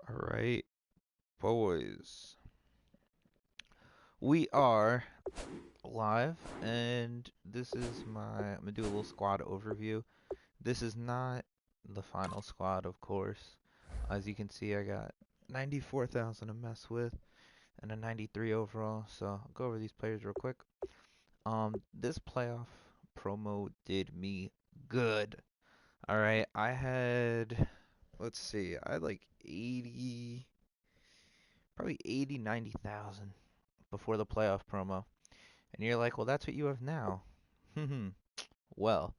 All right, boys. We are live, and this is I'm gonna do a little squad overview. This is not the final squad, of course. As you can see, I got 94,000 to mess with and a 93 overall. So I'll go over these players real quick. This playoff promo did me good. All right, I had, let's see, I had like 80, probably 80, 90,000 before the playoff promo. And you're like, well, that's what you have now. Well,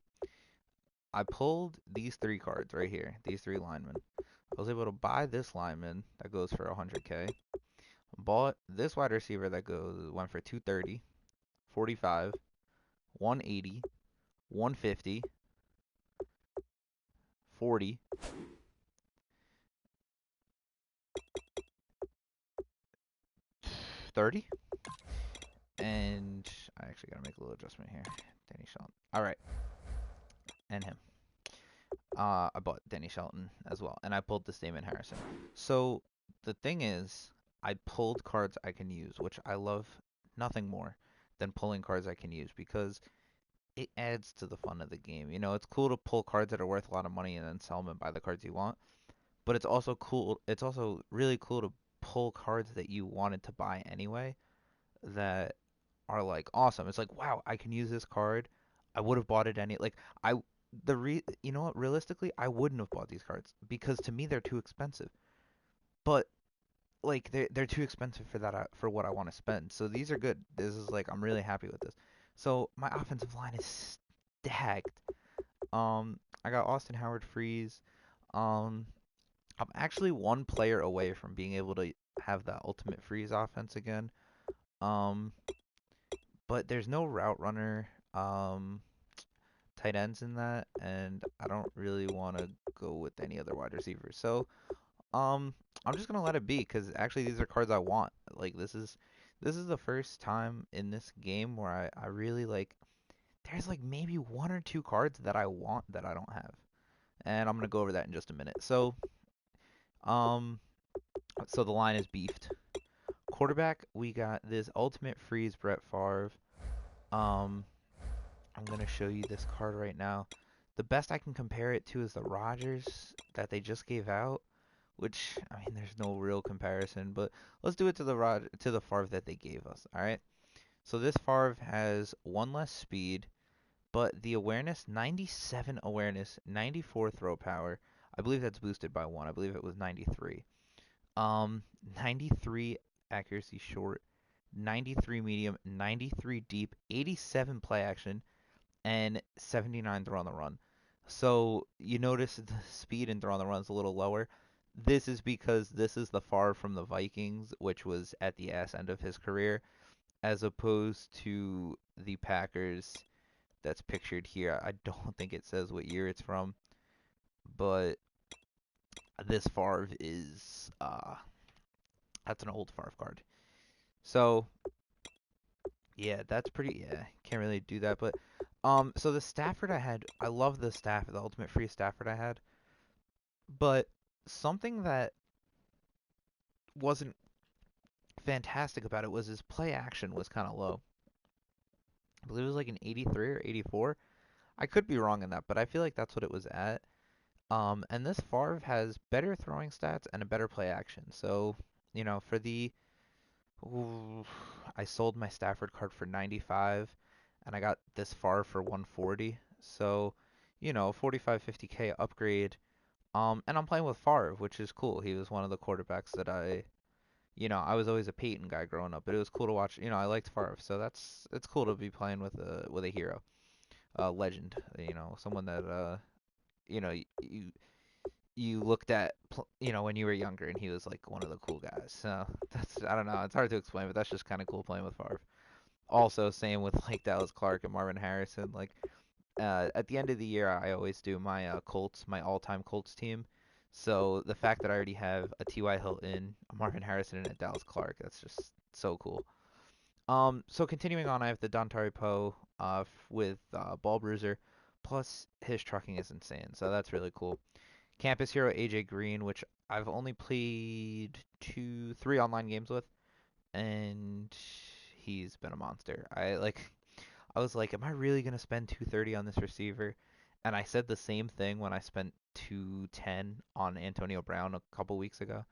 I pulled these three cards right here, these three linemen. I was able to buy this lineman that goes for 100K. Bought this wide receiver that went for 230, 45, 180, 150, 40, 30, and I actually gotta make a little adjustment here. Danny Shelton. All right, and him. I bought Denny Shelton as well, and I pulled this Damon Harrison. So the thing is, I pulled cards I can use, which I love nothing more than pulling cards I can use because it adds to the fun of the game. You know, it's cool to pull cards that are worth a lot of money and then sell them and buy the cards you want, but it's also cool. It's also really cool to pull cards that you wanted to buy anyway that are like awesome. It's like, wow, I can use this card. I would have bought it I you know what, realistically, I wouldn't have bought these cards because to me they're too expensive. But like they're too expensive for for what I want to spend. So these are good. This is like I'm really happy with this. So my offensive line is stacked. I got Austin Howard freeze. Um I'm actually one player away from being able to have that ultimate freeze offense again. Um but there's no route runner tight ends in that, and I don't really want to go with any other wide receivers. So um I'm just gonna let it be because actually these are cards I want. Like this is the first time in this game where I really like there's like maybe one or two cards that I want that I don't have. And I'm gonna go over that in just a minute. Um so the line is beefed. Quarterback, we got this ultimate freeze Brett Favre. Um I'm gonna show you this card right now. The best I can compare it to is the Rodgers that they just gave out, which I mean, there's no real comparison, but let's do it to the Favre that they gave us. All right. So this Favre has one less speed, but the awareness, 97 awareness, 94 throw power. I believe that's boosted by one. I believe it was 93. 93 accuracy short, 93 medium, 93 deep, 87 play action, and 79 throw on the run. So you notice the speed and throw on the run is a little lower. This is because this is the far from the Vikings, which was at the ass end of his career, as opposed to the Packers that's pictured here. I don't think it says what year it's from, but this Favre is that's an old Favre card. So yeah, that's pretty. Yeah, can't really do that. But so the Stafford I had, I love the Stafford, the Ultimate Free Stafford I had. But something that wasn't fantastic about it was his play action was kind of low. I believe it was like an 83 or 84. I could be wrong in that, but I feel like that's what it was at. And this Favre has better throwing stats and a better play action. So, you know, ooh, I sold my Stafford card for 95 and I got this Favre for 140. So, you know, 45 50K upgrade. And I'm playing with Favre, which is cool. He was one of the quarterbacks that I was always a Peyton guy growing up, but it was cool to watch. You know, I liked Favre, so it's cool to be playing with a hero, a legend. You know, someone that you know, you looked at, when you were younger, and he was like one of the cool guys. So that's I don't know, it's hard to explain, but that's just kind of cool playing with Favre. Also, same with like Dallas Clark and Marvin Harrison. Like at the end of the year, I always do my Colts, my all-time Colts team. So the fact that I already have a T.Y. Hilton, a Marvin Harrison, and a Dallas Clark, that's just so cool. So continuing on, I have the Dontari Poe with Ball Bruiser, plus his trucking is insane, so that's really cool. Campus Hero AJ Green, which I've only played three online games with, and he's been a monster. I was like, am I really gonna spend 230 on this receiver? And I said the same thing when I spent 210 on Antonio Brown a couple weeks ago.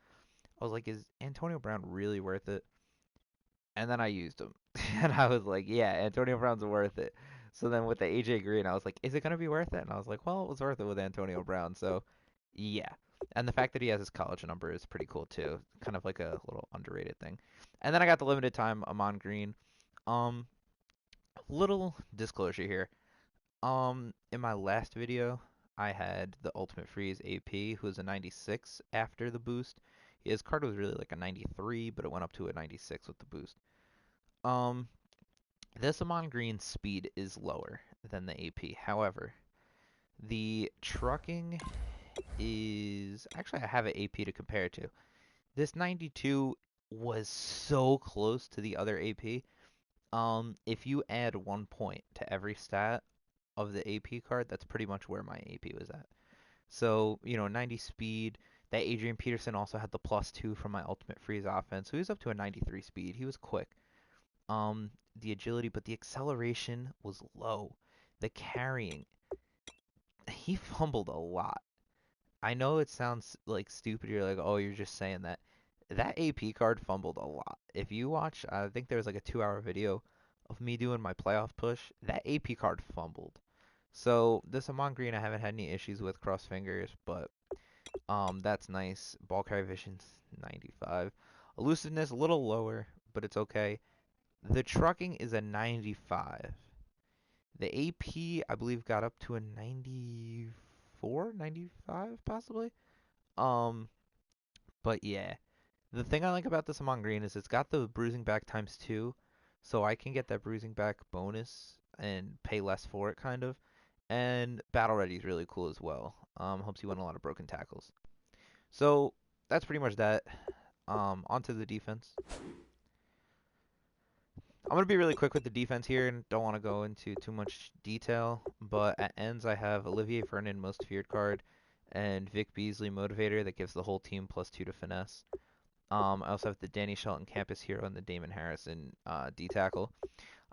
I was like, is Antonio Brown really worth it? And then I used him. And I was like, yeah, Antonio Brown's worth it. So then with the AJ Green, I was like, is it going to be worth it? And I was like, well, it was worth it with Antonio Brown. So yeah. And the fact that he has his college number is pretty cool too. Kind of like a little underrated thing. And then I got the limited time Amon Green. Um, little disclosure here. In my last video, I had the Ultimate Freeze AP, who was a 96 after the boost. His card was really like a 93, but it went up to a 96 with the boost. Um, this Amon Green speed is lower than the AP. However, the trucking is actually I have an AP to compare it to. This 92 was so close to the other AP. If you add 1 point to every stat of the AP card, that's pretty much where my AP was at. So, 90 speed. That Adrian Peterson also had the +2 from my Ultimate Freeze offense, so he was up to a 93 speed. He was quick. The agility, but the acceleration was low. The carrying, he fumbled a lot. I know it sounds like stupid. You're like, oh, you're just saying that. That AP card fumbled a lot. If you watch, I think there was like a 2-hour video of me doing my playoff push. That AP card fumbled. So this Amon Green, I haven't had any issues with cross fingers, but that's nice. Ball carry vision's 95. Elusiveness a little lower, but it's okay. The trucking is a 95. The AP, I believe, got up to a 94, 95, possibly. Um, but yeah, the thing I like about this Amon Green is it's got the bruising back ×2, so I can get that bruising back bonus and pay less for it, kind of. And Battle Ready is really cool as well. Helps you win a lot of broken tackles. So that's pretty much that. Onto the defense. I'm going to be really quick with the defense here and don't want to go into too much detail, but at ends I have Olivier Vernon, most feared card, and Vic Beasley, motivator, that gives the whole team +2 to finesse. I also have the Danny Shelton campus hero and the Damon Harrison D tackle.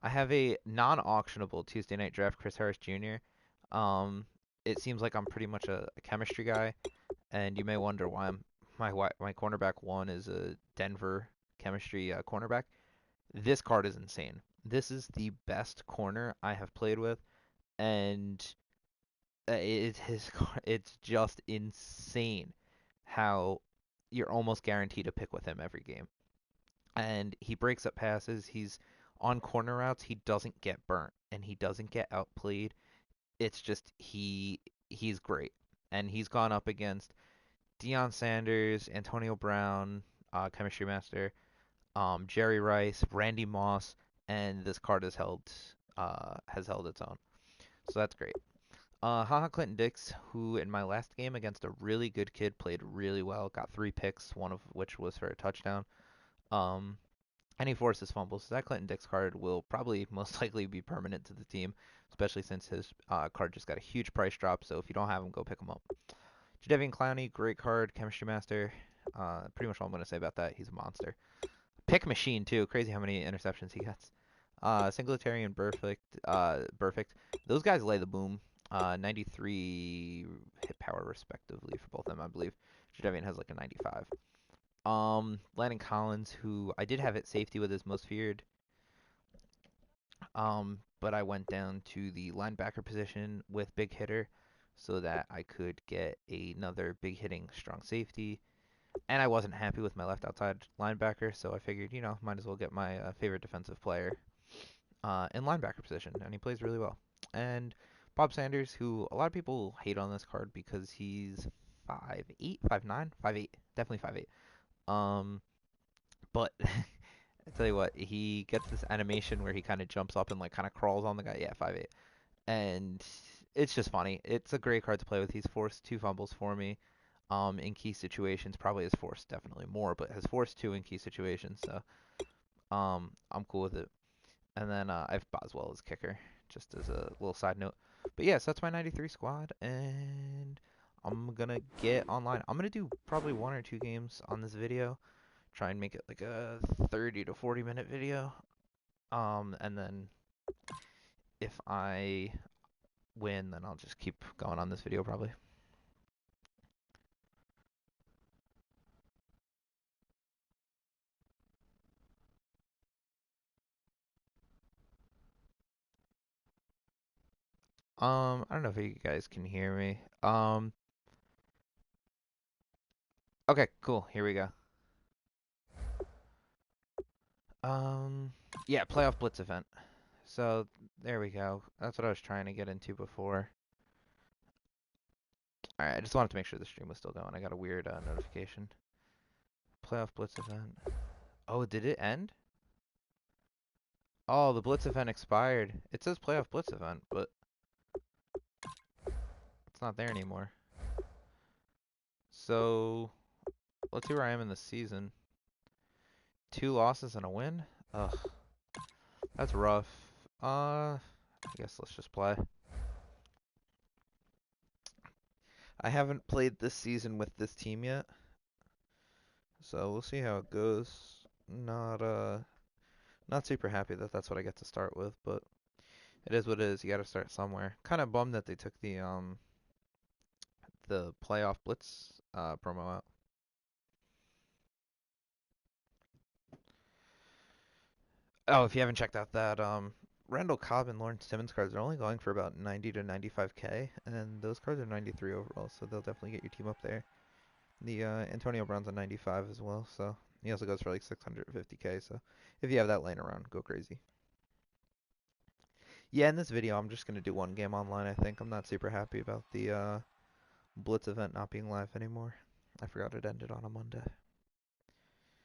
I have a non-auctionable Tuesday night draft, Chris Harris Jr. It seems like I'm pretty much a chemistry guy, and you may wonder why my cornerback one is a Denver chemistry cornerback. This card is insane. This is the best corner I have played with, and it's just insane how you're almost guaranteed to pick with him every game. And he breaks up passes. He's on corner routes. He doesn't get burnt, and he doesn't get outplayed. It's just he's great, and he's gone up against Deion Sanders, Antonio Brown, chemistry master, Jerry Rice, Randy Moss, and this card has held its own. So that's great. Haha Clinton Dix, who in my last game against a really good kid played really well, got 3 picks, one of which was for a touchdown. Um, and he forced his fumbles. So that Clinton Dix card will probably most likely be permanent to the team, especially since his card just got a huge price drop. So if you don't have him, go pick him up. Jadeveon Clowney, great card, chemistry master. Pretty much all I'm going to say about that. He's a monster. Pick machine too. Crazy how many interceptions he gets. Singletary and Perfect. Those guys lay the boom. 93 hit power respectively for both of them, I believe. Jadeveon has like a 95. Landon Collins, who I did have at safety with his most feared. But I went down to the linebacker position with big hitter so that I could get another big hitting strong safety. And I wasn't happy with my left outside linebacker, so I figured, might as well get my favorite defensive player in linebacker position, and he plays really well. And Bob Sanders, who a lot of people hate on this card because he's 5'8", 5'9", 5'8", definitely 5'8". But I tell you what, he gets this animation where he kind of jumps up and like kind of crawls on the guy. Yeah, 5'8". And it's just funny. It's a great card to play with. He's forced 2 fumbles for me. In key situations, probably has forced definitely more, but has forced 2 in key situations, so I'm cool with it. And then I have Boswell as kicker, just as a little side note. But yeah, so that's my 93 squad, and I'm gonna get online. I'm gonna do probably 1 or 2 games on this video. Try and make it like a 30 to 40 minute video. And then if I win, then I'll just keep going on this video probably. I don't know if you guys can hear me. Okay, cool. Here we go. Yeah, playoff Blitz event. So there we go. That's what I was trying to get into before. Alright, I just wanted to make sure the stream was still going. I got a weird notification. Playoff Blitz event. Oh, did it end? Oh, the Blitz event expired. It says playoff Blitz event, but it's not there anymore. So let's see where I am in the season. 2 losses and a win? Ugh. That's rough. I guess let's just play. I haven't played this season with this team yet. So we'll see how it goes. Not super happy that that's what I get to start with, but it is what it is. You got to start somewhere. Kind of bummed that they took the playoff Blitz promo out. Oh, if you haven't checked out that Randall Cobb and Lawrence Timmons cards are only going for about 90 to 95k, and those cards are 93 overall, so they'll definitely get your team up there. The Antonio Brown's a 95 as well, so he also goes for like 650k, so if you have that laying around, go crazy. Yeah, in this video, I'm just going to do 1 game online, I think. I'm not super happy about the Blitz event not being live anymore. I forgot it ended on a Monday.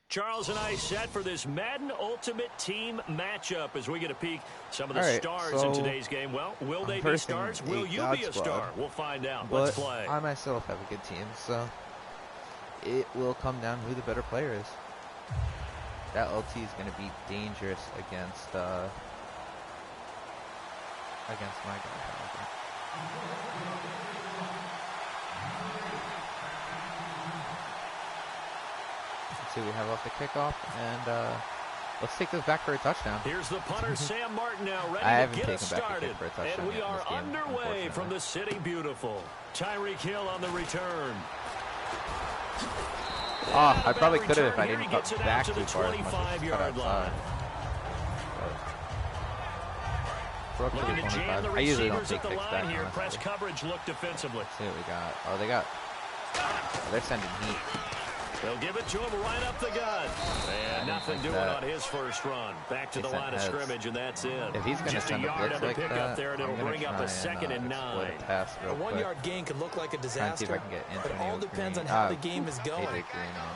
Charles and I set for this Madden Ultimate Team matchup as we get a peek some of the stars in today's game. Well, will they be stars? Will you be a star? We'll find out. Let's play. I myself have a good team, so it will come down to who the better player is. That LT is going to be dangerous against my guy. We have off the kickoff, and let's take this back for a touchdown. Here's the punter, Sam Martin, now ready to get us started. And we are underway from the City Beautiful. Tyreek Hill on the return. Oh, I probably could have if I didn't cut back too far. 25-yard line. Looking to jam the receivers at the line here. Press coverage look defensively. Let's see what we got. Oh, they're sending heat. They'll give it to him right up the gut. And nothing doing on his first run. Back to the line of scrimmage, and that's it. If he's going to send a blitz like that, there, and it'll bring up a 2nd and 9. A 1-yard gain could look like a disaster, but it all depends on how the game is going.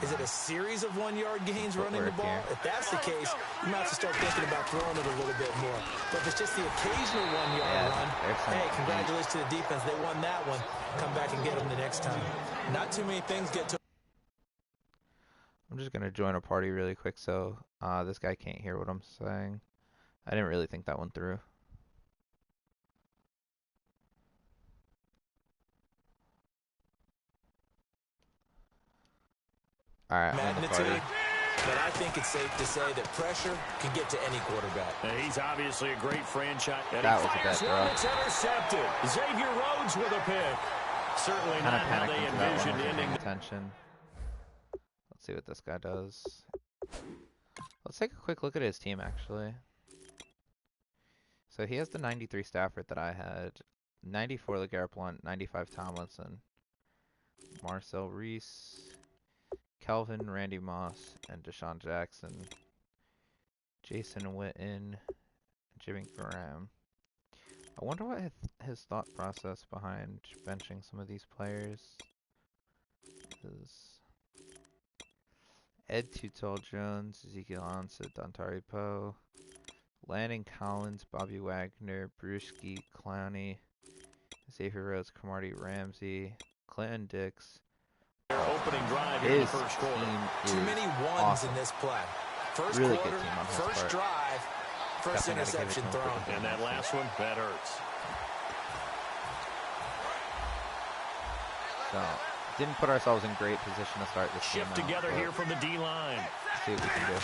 Is it a series of 1-yard gains running the ball? If that's the case, you might have to start thinking about throwing it a little bit more. But if it's just the occasional 1-yard run, hey, congratulations to the defense. They won that one. Come back and get them the next time. Not too many things get to. I'm just going to join a party really quick so this guy can't hear what I'm saying. I didn't really think that one through. Alright, I'm in the party. But I think it's safe to say that pressure can get to any quarterback. He's obviously a great franchise. That was a bad throw. It's intercepted. Xavier Rhodes with a pick. Certainly not how they envisioned ending. Attention. Let's see what this guy does. Let's take a quick look at his team, actually. So he has the 93 Stafford that I had, 94 LeGarrette Blount, 95 Tomlinson, Marcel Reese, Kelvin, Randy Moss, and Deshaun Jackson, Jason Witten, Jimmy Graham. I wonder what his thought process behind benching some of these players is. Ed Tuttle-Jones, Ezekiel Ansah, Dontari Poe, Landon Collins, Bobby Wagner, Brewski, Clowney, Xavier Rhodes, Cromartie Ramsey, Clinton Dix. Opening drive in the first quarter. Too many ones in this play. First really quarter, good team on his first part. Drive, first interception thrown. And that last one, that hurts. So, didn't put ourselves in great position to start this game. Shift together here from the D-line. See what we can do.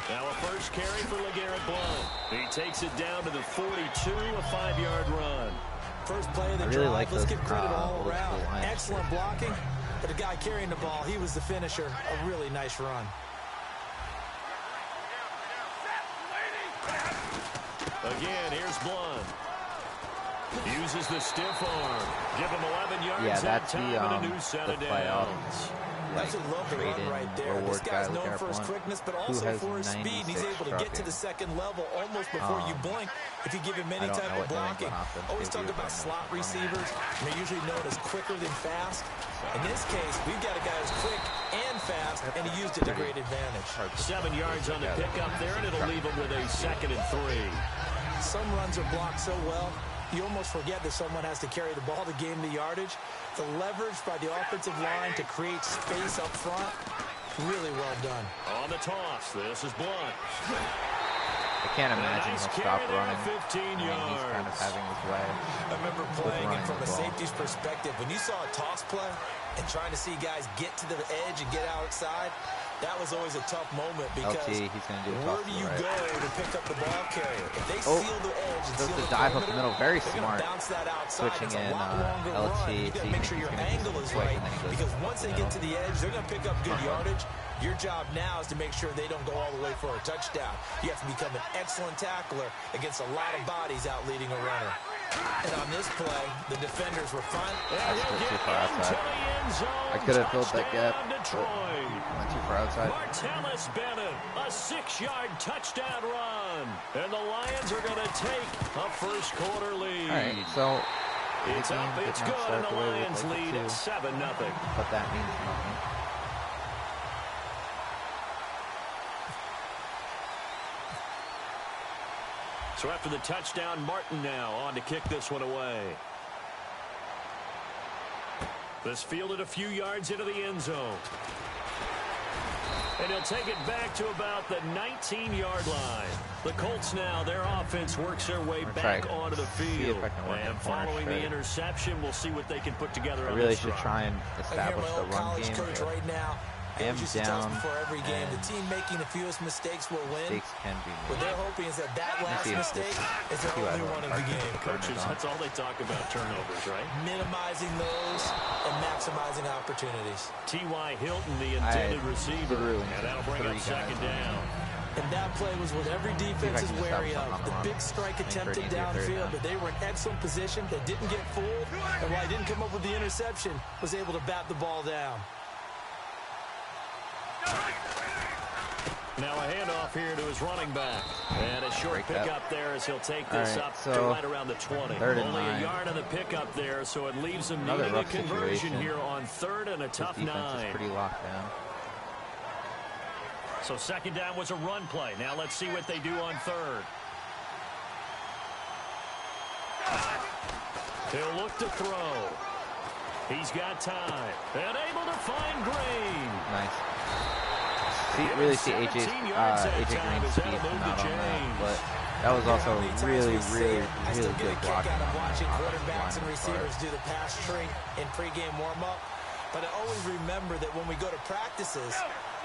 Now a first carry for LeGarrette Blount. He takes it down to the 42, a 5-yard run. First play of the really drive. like Let's those, give credit all around. Lions. Excellent blocking. But the guy carrying the ball, he was the finisher. A really nice run. Again, here's Blount. Uses the stiff arm. Give him 11 yards. Yeah, that's the the new set of play out. Like, love the run right there. This guy's known for his quickness, but also for his speed. And he's able to get to the second level almost before you blink if you give him any type of blocking. Always talk about slot receivers. They're usually known as quicker than fast. In this case, we've got a guy who's quick and fast, and he used it to great advantage. 7 yards on the pickup there, and it'll leave him with a 2nd and 3. Some runs are blocked so well, you almost forget that someone has to carry the ball to gain the yardage. The leverage by the offensive line to create space up front, really well done. On the toss, this is Blount. I can't imagine he'll stop running. 15 yards. He's kind of having his way. I remember playing it from a safety's perspective. When you saw a toss play and trying to see guys get to the edge and get outside, that was always a tough moment because LT, he's going to do a where do you go to pick up the ball carrier? If they seal the edge and seal the dive up the middle, very they're smart. Bounce that outside. Switching in LT, you got to make sure your angle is right because once they get to the edge, they're going to pick up good yardage. Your job now is to make sure they don't go all the way for a touchdown. You have to become an excellent tackler against a lot of bodies out leading a runner. And on this play, the defenders were fine. I just went too far outside. I could have filled that gap, but went too far outside. Bennett, a 6-yard touchdown run. And the Lions are going to take a first quarter lead. All right, so it's up, it's good, and the Lions lead 7-0. But that means nothing. So after the touchdown, Martin now on to kick this one away. This fielded a few yards into the end zone. And he'll take it back to about the 19-yard line. The Colts now, their offense works their way back onto the field. And following the interception, we'll see what they can put together on this drive. I really should try and establish the run game. Right now. I am down. Before every game, the team making the fewest mistakes will win. Mistakes can be made. What they're hoping is that last mistake is their only one of the game. Coaches, that's all they talk about, turnovers, right? Minimizing those and maximizing opportunities. T.Y. Hilton, the intended receiver, and that'll bring up 2nd down. And that play was what every defense is wary of. The big strike attempted downfield, but they were in excellent position. They didn't get fooled, and while he didn't come up with the interception, was able to bat the ball down. Now a handoff here to his running back. And a short pickup there as he'll take this up to right around the 20. Only a yard on the pickup there, so it leaves him needing a conversion here on 3rd and a tough 9. Is pretty locked down. So 2nd down was a run play. Now let's see what they do on 3rd. He'll look to throw. He's got time. And able to find Green. Nice. Really see AJ Green's speed come out on that, but that was also really good blocking. I'm watching quarterbacks and receivers do the pass tree in pregame warm-up, but I always remember that when we go to practices,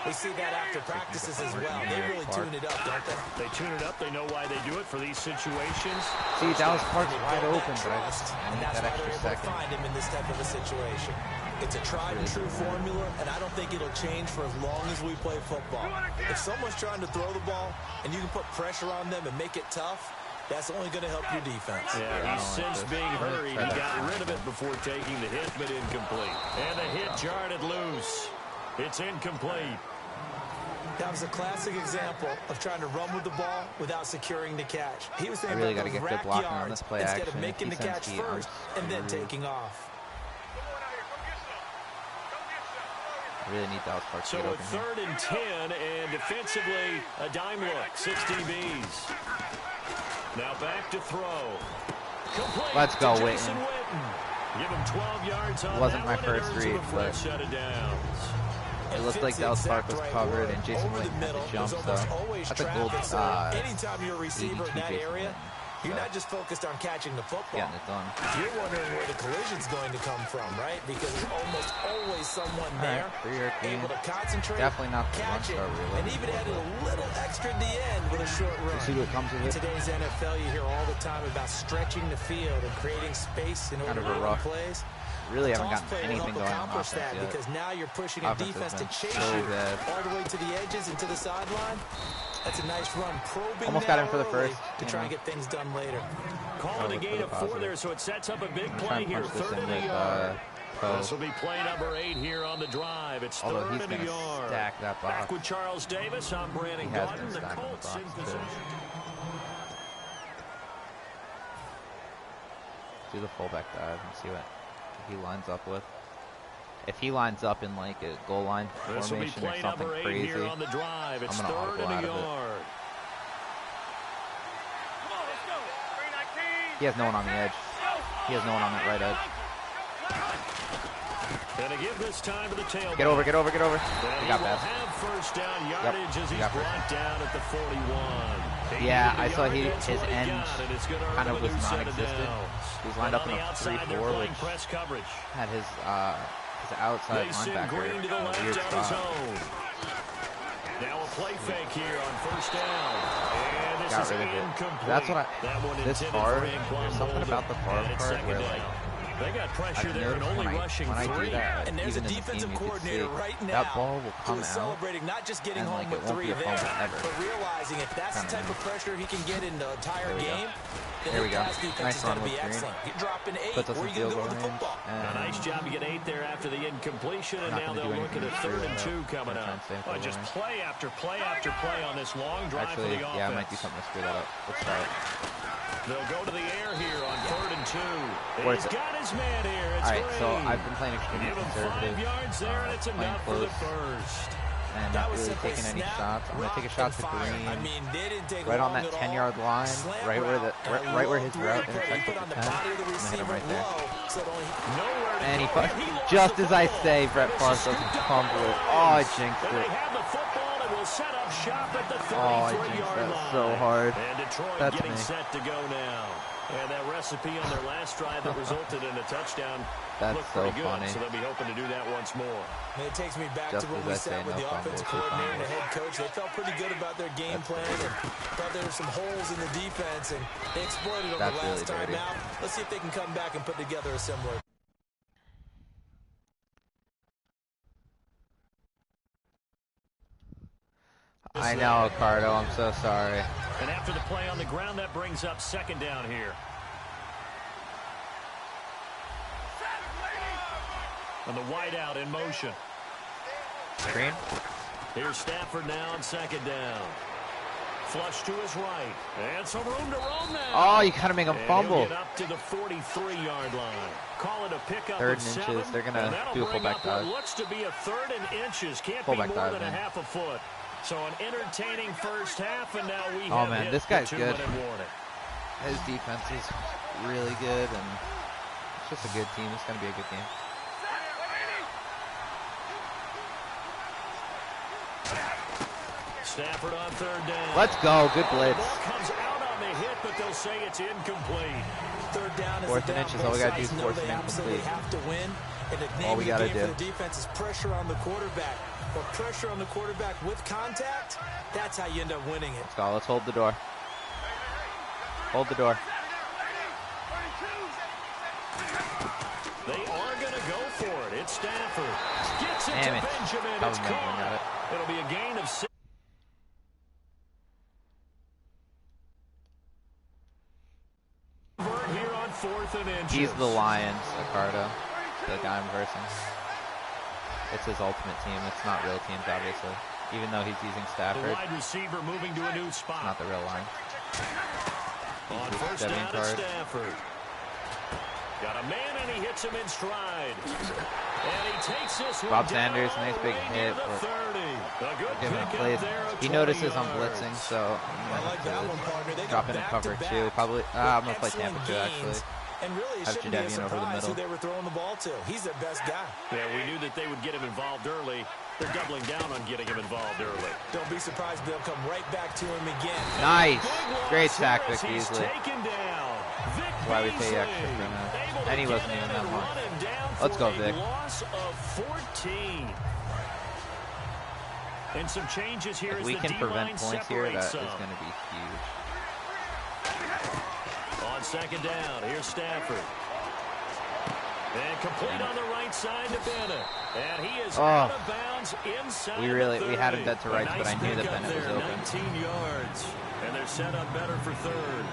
we see that after practices as well. They really tune it up, don't they? They tune it up. They know why they do it for these situations. See, Dallas Park's wide open, but I need that extra second. Find him in this type of a situation. It's a tried-and-true formula, and I don't think it'll change for as long as we play football. If someone's trying to throw the ball, and you can put pressure on them and make it tough, that's only going to help your defense. Yeah, he's since being hurried. He got rid of it before taking the hit, but incomplete. And the hit jarred it loose. It's incomplete. That was a classic example of trying to run with the ball without securing the catch. He was thinking about those rack yards instead of making the catch first and then taking off. Really need Dallas Park to get open here. 3rd and 10, and defensively, a dime look, 6 DBs. Now back to throw. Complete. Let's go, Witten. Give him 12 yards on wasn't my first read, but it looked like Dallas Park was covered, and Jason Witten had to jump, so that's a gold anytime you're a receiver in that area, You're not just focused on catching the football. Getting it done. You're wondering where the collision's going to come from, right? Because there's almost always someone there able to concentrate, definitely not the catch it, really. and even added a little extra at the end with a short run. See what comes with it. In today's NFL, you hear all the time about stretching the field and creating space in order to run plays. Really haven't gotten anything going on offense that yet. Because now you're pushing a defense to chase you all the way to the edges and to the sideline. That's a nice run. Probing almost got him for the first. To try and get things done later. Calling a gain of 4 there, so it sets up a big play here. 3rd and a yard. This will be play number 8 here on the drive. It's 3rd and a yard. Stack that box. Back with Charles Davis. I'm Brandon Gaudin. The Colts in position. Do the fullback dive and see what he lines up with. If he lines up in like a goal line formation or something crazy, here on the drive. It's I'm gonna 3rd and a yard. He has no one on the edge. He has no one on that right edge. And to give this time to the tailback. Get over. He got bad. Have first down yardage as he's brought down at the 41. Yeah, I saw his end kind of was non-existent. He was lined up in a 3-4, which had his outside linebacker in a weird spot. Now a play fake here on first down. And this is incomplete. That's what this far, there's something about the far part where like, they got pressure there and only rushing 3. And there's a defensive coordinator right now that ball will come out celebrating not just getting home with 3 there, but realizing if that's the type of pressure he can get in the entire game, there we go. Nice run with Green. You're dropping 8. Puts us in field goal range. A nice job to get 8 there after the incompletion, and now they'll look at a 3rd and 2 coming up. Just play after play after play on this long drive for the offense. Yeah, I might do something to screw that up. Let's try it. They'll go to the air here on 3rd and 2. He's got his man here. It's Alright, so I've been playing extremely conservative. 5 yards there, and it's enough for the first. And not really taking any shots. I'm going to take a shot to Green, right on that 10-yard line, right where his route intersects with the 10. I'm going to hit him right there. And he just as I say, Brett Favre doesn't fumble it. Oh, I jinxed it. Oh, I jinxed that so hard. And Detroit getting set to go now. And that recipe on their last drive that resulted in a touchdown looked pretty good. Funny. So they'll be hoping to do that once more. And it takes me back to what we said with the offensive coordinator and the head coach. They felt pretty good about their game plan and thought there were some holes in the defense, and they exploited them the last time out. Let's see if they can come back and put together a similar. I know, Cardo. I'm so sorry. And after the play on the ground, that brings up 2nd down here. And the wideout in motion. Green. Here's Stafford now on 2nd down. Flush to his right. And some room to roam now. Oh, you kind of make him fumble. Get up to the 43-yard line. Call it a pickup 3rd of and 7. inches. They're going to do a fullback dive. Looks to be a 3rd and inches. Can't fullback be more dive, than a half a foot. So an entertaining first half, and now we have hit this guy's good. Warning. His defense is really good, and it's just a good team. It's going to be a good game. Stafford on 3rd down. Let's go. Good blitz. Ball comes out on the hit, but they'll say it's incomplete. 3rd down is 4th and inches. All we got to do is force an incomplete. All we got to do. The defense is pressure on the quarterback. But pressure on the quarterback with contact, that's how you end up winning it. Let's go. Let's hold the door. Hold the door. They are going to go for it. It's Stafford. Gets it Damn to it. Benjamin. It's caught. It'll be a gain of 6. Here on 4th and inches. He's the Lions, Ricardo, the guy I'm versing. It's his ultimate team. It's not real teams, obviously. Even though he's using Stafford, the wide receiver moving to a new spot. It's not the real line. On 1st down, it's Stafford. Got a man, and he hits him in stride. And he takes this one Bob Sanders, nice big hit. Giving him plays. He notices I'm blitzing, so I'm like that one, partner. They drop in and cover 2. Probably, I'm going to play Tampa 2, actually. And really, it shouldn't be a surprise who they were throwing the ball to. He's their best guy. Yeah, we knew that they would get him involved early. They're doubling down on getting him involved early. Don't be surprised they'll come right back to him again. Nice. Great sack, Vic Beasley. That's why we pay extra for him. And he wasn't even that much. Let's go, Vic. Loss of 14. And some changes here. If we can prevent points here, that is going to be huge. On second down, here's Stafford. And complete on the right side to Bennett. And he is out of bounds inside. We had him bet to rights, but I knew that Bennett was open. 19 yards. And they're set up better for third.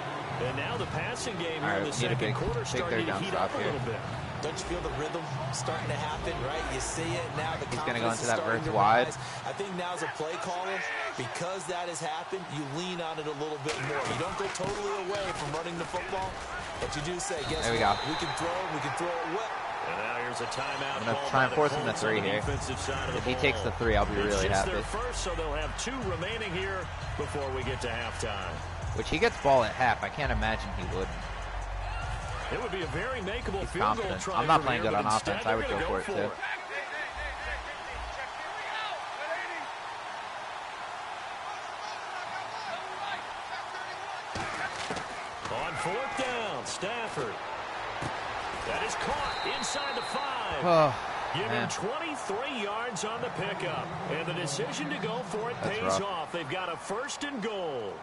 And now the passing game here in the second quarter starting to heat up a little bit. Don't you feel the rhythm starting to happen, right? You see it now. He's going to go into that verse wide. I think now's a play caller. Because that has happened, you lean on it a little bit more. You don't go totally away from running the football, but you do say, guess what? We can throw it well. And now here's a timeout. I'm going to try and force him to 3 here. If he takes the 3, I'll be really happy. First, so they'll have 2 remaining here before we get to halftime. Which he gets ball at half. I can't imagine he wouldn't. It would be a very makeable He's field goal try. I'm not playing good on offense. I would go for it too. On fourth down, Stafford. That is caught inside the 5. Oh, Give him 23 yards on the pickup. And the decision to go for it pays off. They've got a 1st and goal.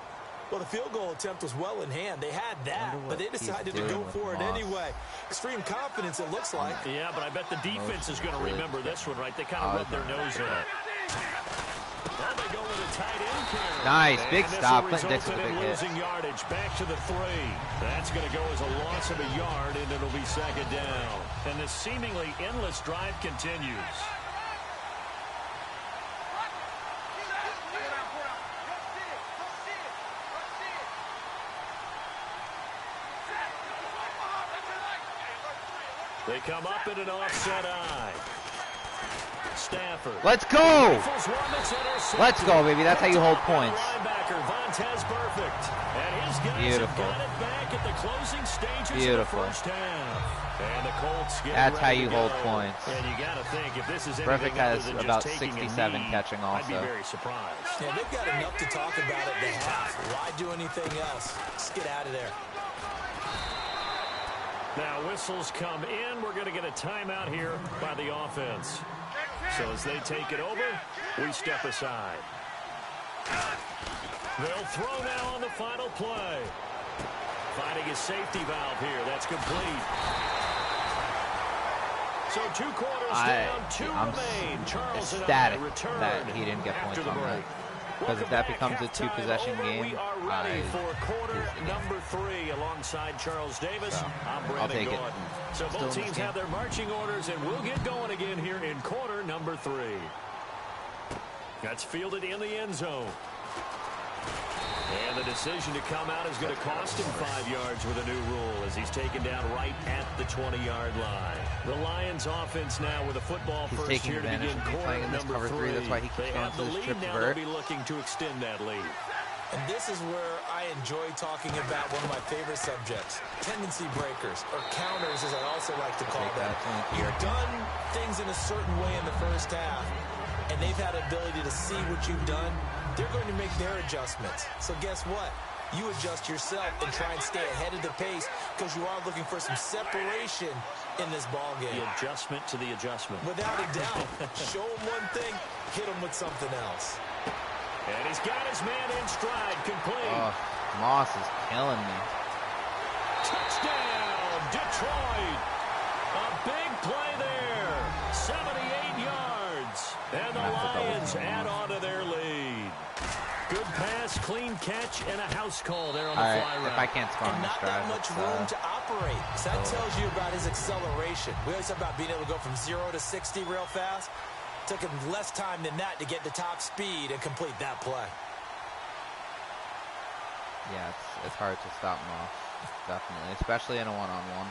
Well, the field goal attempt was well in hand. They had that, but they decided to go for it anyway. Extreme confidence, it looks like. Yeah, but I bet the defense is going to remember this one, right? They kind of rubbed their nose in it. Well, they go with a tight end here. Nice, big stop. Clinton Dix with a big hit. Losing yardage back to the 3. That's going to go as a loss of a yard, and it'll be second down. And this seemingly endless drive continues. They come up in an offset eye. Stafford. Let's go! Let's go, baby. That's how you hold points. Beautiful. Beautiful. That's how you hold points. And you got to think if this is Perfect has about 67 catching also. I'd be very surprised. Yeah, they've got enough to talk about at the half. Why do anything else? Just get out of there. Now whistles come in. We're going to get a timeout here by the offense. So as they take it over, we step aside. They'll throw now on the final play. Finding a safety valve here. That's complete. So 2 quarters down, 2 remain. Charles ecstatic that he didn't get points on that. Because if that becomes a 2-possession game, we are ready for quarter number 3 alongside Charles Davis. So, I'm Brandon Gordon. So both teams have their marching orders, and we'll get going again here in quarter number 3. That's fielded in the end zone. And the decision to come out is going to cost him 5 yards with a new rule as he's taken down right at the 20-yard line. The Lions offense now with a football first here to begin quarter number 3. That's why he keeps going the lead now. They'll be looking to extend that lead. And this is where I enjoy talking about one of my favorite subjects, tendency breakers, or counters as I also like to call them. You've done things in a certain way in the first half, and they've had an ability to see what you've done. They're going to make their adjustments. So guess what? You adjust yourself and try and stay ahead of the pace because you are looking for some separation in this ball game. The adjustment to the adjustment. Without a doubt. Show them one thing, hit them with something else. And he's got his man in stride, complete. Oh, Moss is killing me. Touchdown, Detroit. A big play there. 78 yards. And the Lions add on to their lead. Good pass, clean catch, and a house call there on the fly route. If I can't score on this drive, not that much room to operate. So that tells you about his acceleration. We always talk about being able to go from 0 to 60 real fast. Took him less time than that to get the top speed and complete that play. Yeah, it's hard to stop him off, definitely, especially in a one-on-one.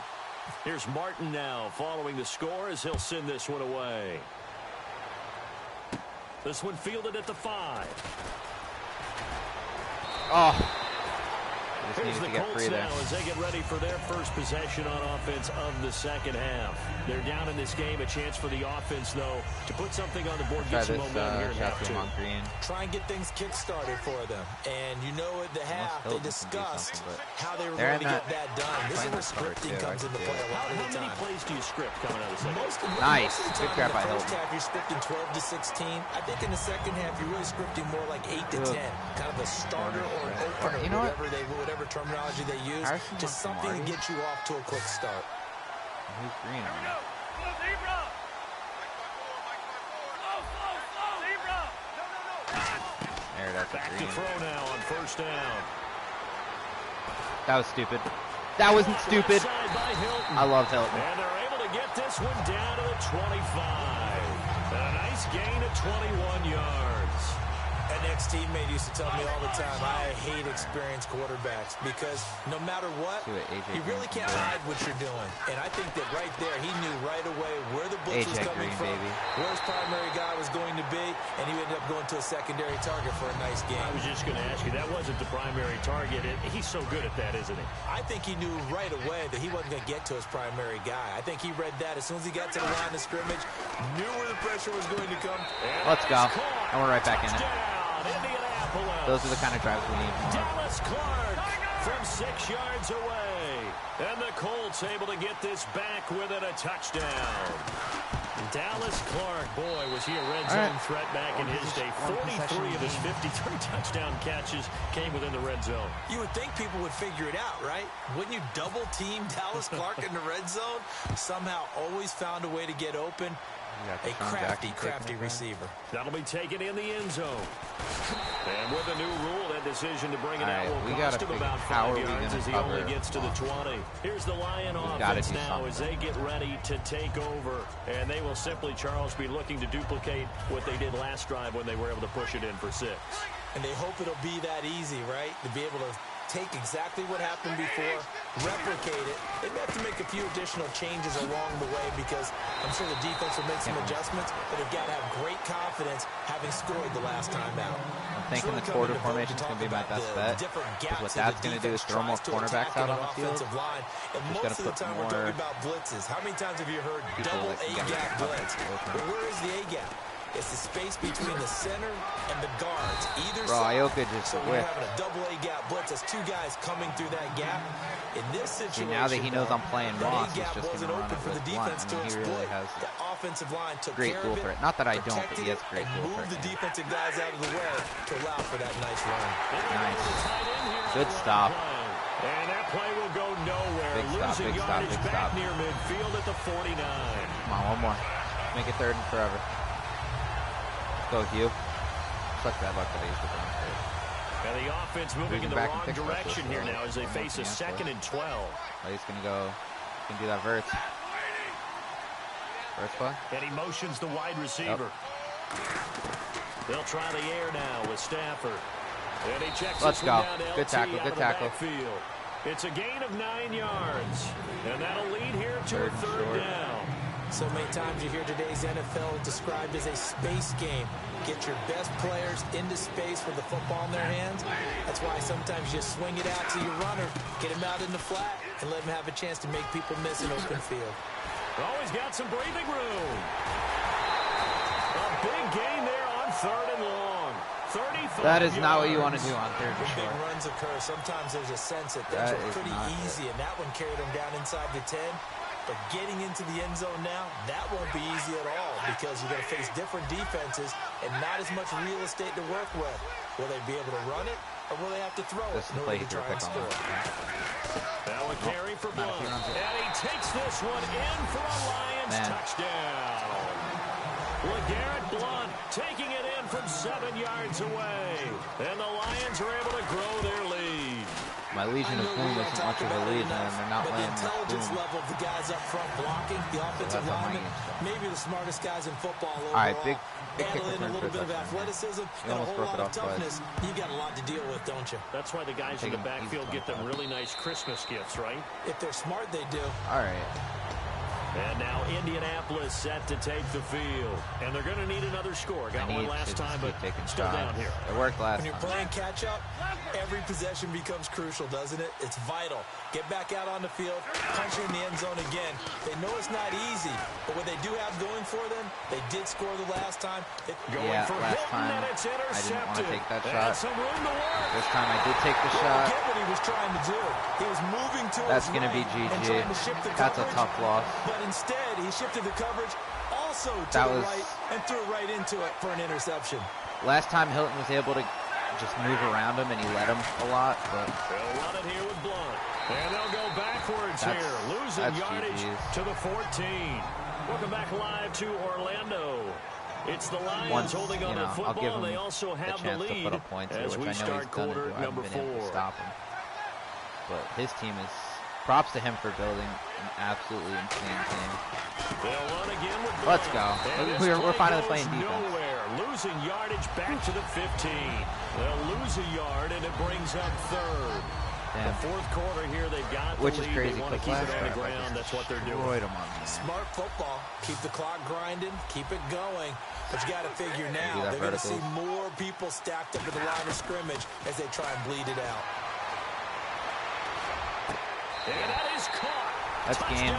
Here's Martin now following the score as he'll send this one away. This one fielded at the 5. Oh, Here's the Colts now as they get ready for their first possession on offense of the second half. They're down in this game. A chance for the offense, though, to put something on the board, get some momentum here in half two. Try and get things kick-started for them. And you know at the half, they discussed how they were going to get that done. This is where scripting comes into play a lot of the time. How many plays do you script coming out of the second? Nice. Good grab by Hilton. In the first half, you're scripting 12 to 16. I think in the second half, you're really scripting more like 8 to 10. Kind of a starter or an opener, you know whatever terminology they use. Just something to get you off to a quick start. Who's green on that? There, that's back to throw now on first down. That was stupid. That wasn't stupid. I love Hilton. And they're able to get this one down to the 25. And a nice gain of 21 yards. An ex-teammate used to tell me all the time, I hate experienced quarterbacks because no matter what, you really can't hide what you're doing. And I think that right there, he knew right away where the blitz was coming from, where his primary guy was going to be, and he ended up going to a secondary target for a nice game. I was just going to ask you, that wasn't the primary target. He's so good at that, isn't he? I think he knew right away that he wasn't going to get to his primary guy. I think he read that as soon as he got to the line of scrimmage, knew where the pressure was going to come. Let's go. And we're right back in it. Those are the kind of drives we need. Dallas Clark from 6 yards away. And the Colts able to get this back within a touchdown. Dallas Clark, boy, was he a red zone threat back in his day. 43 of his 53 touchdown catches came within the red zone. You would think people would figure it out, right? Wouldn't you double team Dallas Clark in the red zone? Somehow always found a way to get open. A crafty receiver. That'll be taken in the end zone. And with a new rule, that decision to bring it out will cost him about 5 yards as he only gets to the 20. Here's the Lion offense now as they get ready to take over. And they will simply, Charles, be looking to duplicate what they did last drive when they were able to push it in for 6. And they hope it'll be that easy, right? To be able to take exactly what happened before, replicate it. They may have to make a few additional changes along the way because I'm sure the defense will make some adjustments, but they've got to have great confidence having scored the last time out. I'm thinking the quarter formation is going to be my best bet because what that's going to do is throw more cornerbacks out on the field. And most of the time we're talking about blitzes. How many times have you heard double A-gap blitz? Well, where is the A-gap? It's the space between the center and the guards. Either side. So we're having a double A-gap blitz. That's 2 guys coming through that gap. In this situation, now that he knows I'm playing Moss, he's just going to run open for the defense to exploit. He really has the offensive line took great care tool of for it. Not that I don't, but he has great tool for it. And move the defensive guys out of the way to allow for that nice run. Nice. Good stop. And that play will go nowhere. Losing yardage back near midfield at the 49. Come on, one more. Make it 3rd and forever. Go, Hugh. Such bad luck that I used the wrong play. And the offense moving in the wrong direction here now as they face a 2nd and 12. He's going to go. He can do that verse. Verse play. And he motions the wide receiver. Yep. They'll try the air now with Stafford. And he checks Let's go. Down to Good tackle. Good tackle. It's a gain of 9 yards. And that'll lead here to a 3rd down. So many times you hear today's NFL described as a space game. Get your best players into space with the football in their hands. That's why sometimes you swing it out to your runner, get him out in the flat, and let him have a chance to make people miss an open field. Always got some breathing room. A big gain there on 3rd and long. 35 That is not what you yards. want to do on 3rd and short. Big runs occur. Sometimes there's a sense that things are pretty easy, and that one carried him down inside the 10. But getting into the end zone now, that won't be easy at all because you're going to face different defenses and not as much real estate to work with. Will they be able to run it, or will they have to throw it in order to try and score? Now a carry for Blunt, and he takes this one in for a Lions touchdown. LeGarrette Blunt taking it in from 7 yards away, and the Lions are able to grow their lead. My Legion of Boom isn't much of a Legion, and they're not but laying the intelligence level of the guys up front blocking, the offensive linemen, maybe the smartest guys in football overall. All right, big add in a little bit of athleticism and a whole lot of toughness. You've got a lot to deal with, don't you? That's why the guys in the backfield get them really nice Christmas gifts, right? If they're smart, they do. All right. And now Indianapolis set to take the field. And they're going to need another score. Got one last time, but still down here. It worked last time. When you're playing catch-up, every possession becomes crucial, doesn't it? It's vital. Get back out on the field, punch in the end zone again. They know it's not easy, but what they do have going for them, they did score the last time. Last time I didn't want to take that shot. This time I did take the shot. Get what he was trying to do. He was moving to That's going to be GG. That's a tough loss. But instead, he shifted the coverage also to the right and threw it right into it for an interception. Last time Hilton was able to just move around him and he let him a lot, but they'll run it here with Blunt. And they'll go backwards here, losing yardage to the 14. Welcome back live to Orlando. It's the Lions holding on to football. They also have the lead to put up points as we start quarter number 4. To stop him. But his team is, props to him for building an absolutely insane team. They'll run again with Blunt. Let's go. We're finally playing defense. Nowhere. Losing yardage back to the 15. They'll lose a yard, and it brings up third. Damn. The fourth quarter here, they've got Which the is lead. crazy. They want to keep it on the ground. That's what they're doing. Smart football. Keep the clock grinding. Keep it going. But you got to figure now, they're going to see more people stacked up at the line of scrimmage as they try and bleed it out. And that is caught. That's game.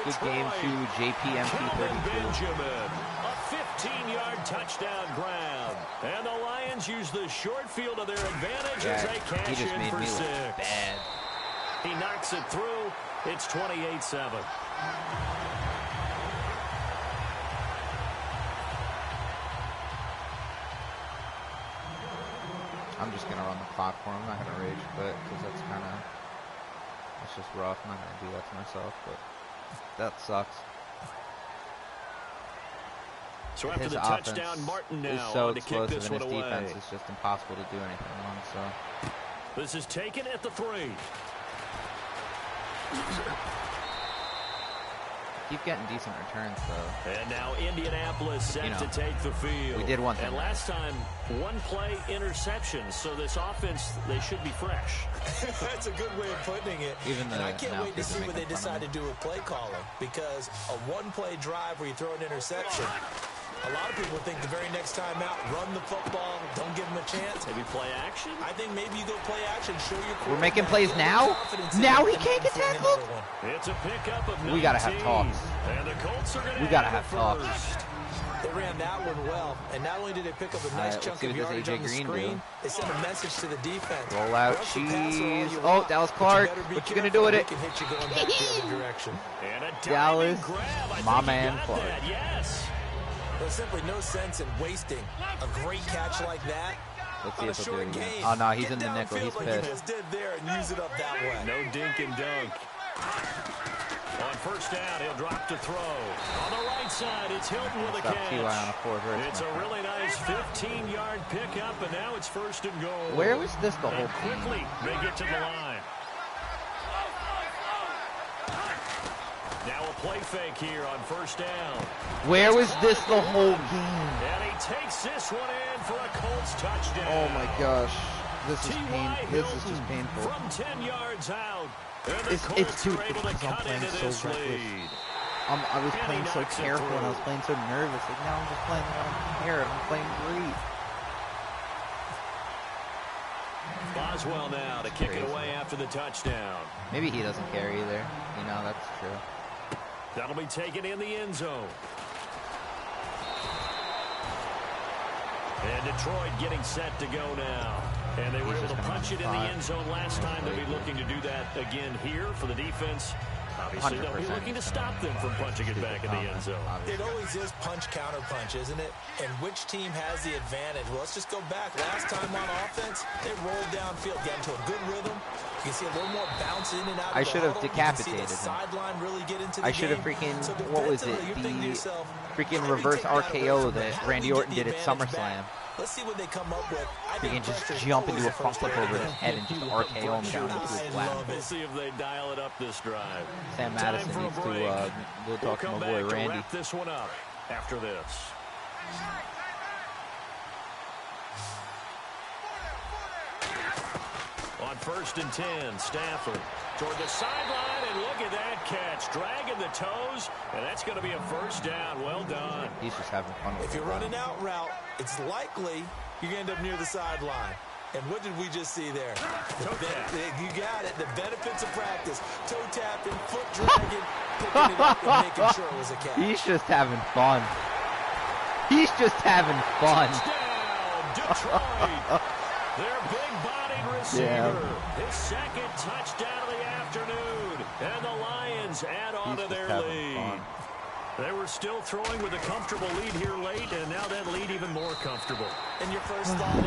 Good game to JPMP 32. Benjamin. A 15-yard touchdown grab. And the Lions use the short field to their advantage as they cash in for 6. Bad. He knocks it through. It's 28-7. I'm just going to run the clock for him. I'm not going to rage quit because that's kind of, it's just rough. I'm not going to do that to myself, but that sucks. So after the touchdown, Martin now so on to kick this one away. Defense is just impossible to do anything on. So this is taken at the 3. Keep getting decent returns, though. And now Indianapolis set to take the field. We did one thing. And last time, one play interception. So this offense, they should be fresh. That's a good way of putting it. And I can't wait to see what they decide to do with play calling. Because a one-play drive where you throw an interception, a lot of people think the very next time out, run the football, don't give them a chance. Maybe play action? I think maybe you go play action, show your We're making plays now? Now he can't get tackled? It's a pickup of 19. We got to have talks. And the Colts are going we got to have talks. They ran that one well, and not only did they pick up a nice chunk of yardage on the screen, they sent a message to the defense. Roll out, cheese. Oh, Dallas Clark. What you going to do with it? Can hit you going back the other direction. Dallas, my man Clark. Yes. There's simply no sense in wasting a great catch like that. Let's see if he'll do it again. Oh, no, he's in the nickel. He's pissed. He just did there and use it up that way. No dink and dunk. On first down, he'll drop to throw. On the right side, it's Hilton with a catch. It's a really nice 15-yard pickup, and now it's first and goal. Where was this the whole game? Quickly, they get to the line. Now a play fake here on first down. Where was this the whole game? And he takes this one in for a Colts touchdown. Oh my gosh. This is painful. This is just painful. From 10 yards out. It's too because I'm playing so reckless. I was playing so careful and I was playing so nervous. Like now I'm just playing like I don't care. I'm playing great. Boswell now to kick it away after the touchdown. Maybe he doesn't care either. You know, that's true. That'll be taken in the end zone. And Detroit getting set to go now. And they were able to punch it in the end zone last time. They'll be looking to do that again here for the defense. Obviously, they'll be looking to stop them from punching it back in the end zone. It always is punch-counter-punch, isn't it? And which team has the advantage? Well, let's just go back. Last time on offense, they rolled downfield, got into a good rhythm. You can see a little more bounce in and out. I should have decapitated him. Sideline really get into the I should have freaking, what was it? The freaking reverse RKO that Randy Orton did at SummerSlam. Let's see what they come up with. They can just jump into a front flip over his head and just RKO him down into his lap. We'll see if they dial it up this drive. Sam Madison needs to go talk to my boy Randy. Wrap this one up after this. On 1st and 10. Stafford toward the sideline, and look at that catch. Dragging the toes, and that's going to be a 1st down. Well done. He's just having fun with it. If you're running out route, it's likely you're going to end up near the sideline. And what did we just see there? You got it. The benefits of practice. Toe tapping, foot dragging, picking it up and making sure it was a catch. He's just having fun. He's just having fun. Touchdown, Detroit. Their big-bodied receiver. His 2nd touchdown of the afternoon. And the Lions add on to their lead. Fun. They were still throwing with a comfortable lead here late, and now that lead even more comfortable. And your first thought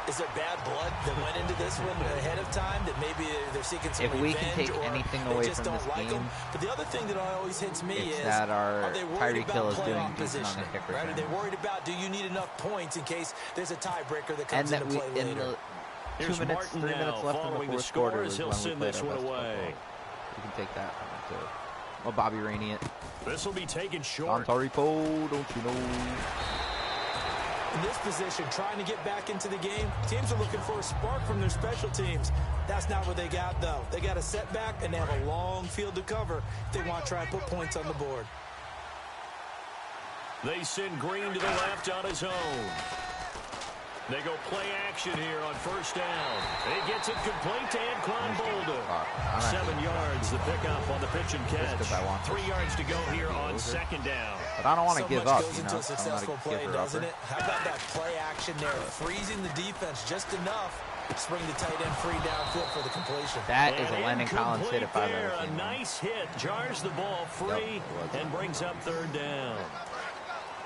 is there bad blood that went into this one ahead of time, that maybe they're seeking some revenge? If we can take anything away from this game, but the other thing that always hits me is that are they worried about playoff position? Right? Are they worried about, do you need enough points in case there's a tiebreaker that comes into play later? Here's 3 minutes left in the 4th quarter is when we played our best football. You can take that too. Well, Bobby Rainey it. This will be taken short. Tarico, don't you know? In this position, trying to get back into the game, teams are looking for a spark from their special teams. That's not what they got, though. They got a setback, and they have a long field to cover if they want to try and put points on the board. They send Green to the left on his own. They go play action here on 1st down. He gets it complete to Anquan Bolden. 7 yards the pickup on the pitch and catch. 3 yards to go here on 2nd down. But I don't want to give up, goes into a successful play, doesn't it? How about that play action there? Freezing the defense just enough to bring the tight end free downfield for the completion. That is a Landon Collins hit if I've ever seen one. A nice hit. Jars the ball free and brings up 3rd down.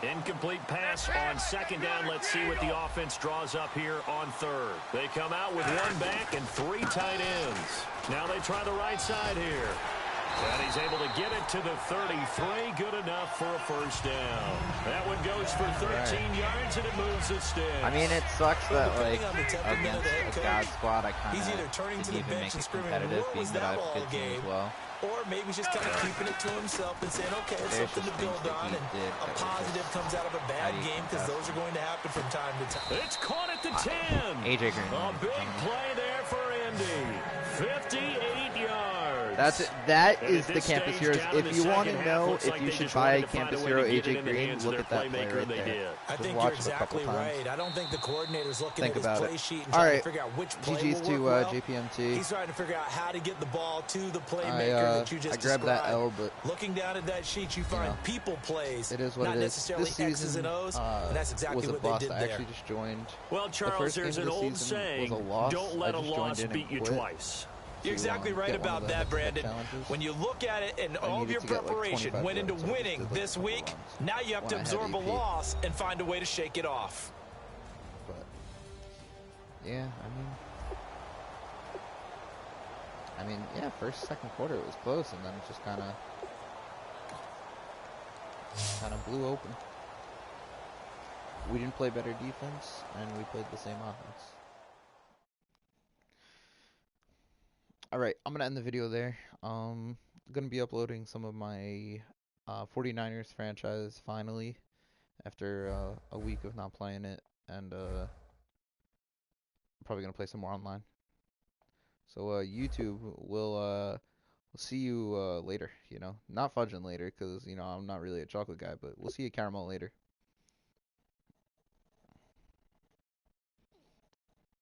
Incomplete pass on 2nd down. Let's see what the offense draws up here on 3rd. They come out with 1 back and 3 tight ends. Now they try the right side here. And he's able to get it to the 33. Good enough for a 1st down. That one goes for 13 yards, and it moves the sticks. I mean, it sucks that, like, against a God squad, I kind of didn't even make it competitive, being that I have good team as well. Or maybe he's just kind of keeping it to himself and saying, okay, it's something to build on, and a positive comes out of a bad game, because those are going to happen from time to time. It's caught at the 10. AJ Green. A big play there for Indy. 58 yards. That's it. That is the Campus Heroes. If you want to know if you should buy a Campus Hero AJ Green, look at that play right there. I think you're exactly right. I don't think the coordinator's looking at his play sheet and All trying right. to figure out which play GG's will work to well. JPMT. He's trying to figure out how to get the ball to the playmaker that you just I grabbed described. that L, but looking down at that sheet, you find people plays, it is what not it is. necessarily This X's season, and O's, and that's exactly was a what bust. they did I there. actually just joined. Well, Charles, there's an old saying, don't let a loss beat you twice. You're exactly right about that, Brandon. When you look at it and all of your preparation went into winning this week, now you have to absorb a loss and find a way to shake it off. But, yeah, I mean, yeah, 1st, 2nd quarter it was close, and then it just kind of blew open. We didn't play better defense, and we played the same offense. Alright, I'm going to end the video there. I'm going to be uploading some of my 49ers franchise finally, after a week of not playing it, and I'm probably going to play some more online. So YouTube will see you later, not fudging later, because, I'm not really a chocolate guy, but we'll see you caramel later.